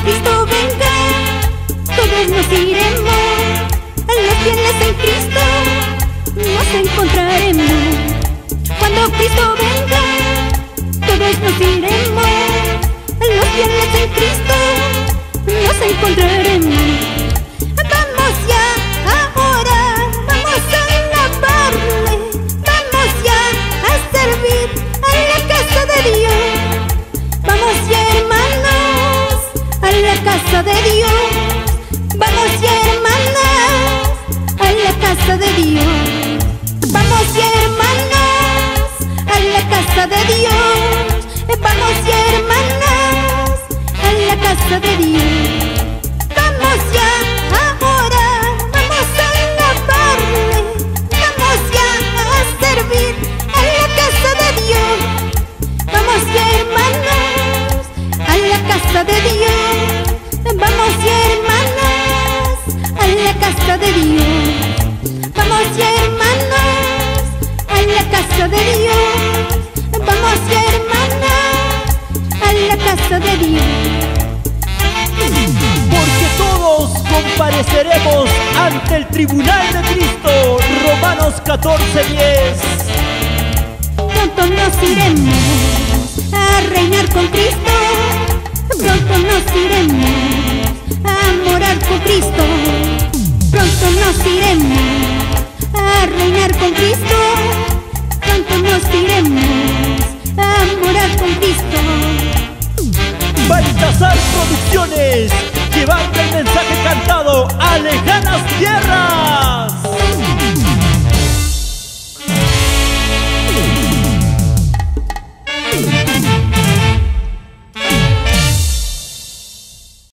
Cristo venga, todos nos iremos. A los fieles en Cristo nos encontraremos. Cuando Cristo venga, todos nos iremos. A los fieles en Cristo nos encontraremos. Vamos ya ahora, vamos a alabarle, vamos ya a servir a la casa de Dios. Vamos ya, hermanos, a la casa de Dios. Vamos ya, hermanas, a la casa de Dios. Vamos ya, hermanas, a la casa de Dios. Vamos ya, hermanas, a la casa de Dios. Vamos ya ahora, vamos a alabarle, vamos ya a servir a la casa de Dios. Vamos ya, hermanos, a la casa de Dios. Vamos ya, hermanas, a la casa de Dios. Vamos ya, hermanas, a la casa de Dios. Vamos ya, hermanas, a la casa de Dios. Porque todos compareceremos ante el tribunal de Cristo. Romanos 14:10. Pronto nos iremos a reinar con Cristo. Pronto nos iremos a morar con Cristo. Pronto nos iremos a reinar con Cristo. Pronto nos iremos a morar con Cristo. Baltasar Producciones, llevando el mensaje cantado a lejanas tierras.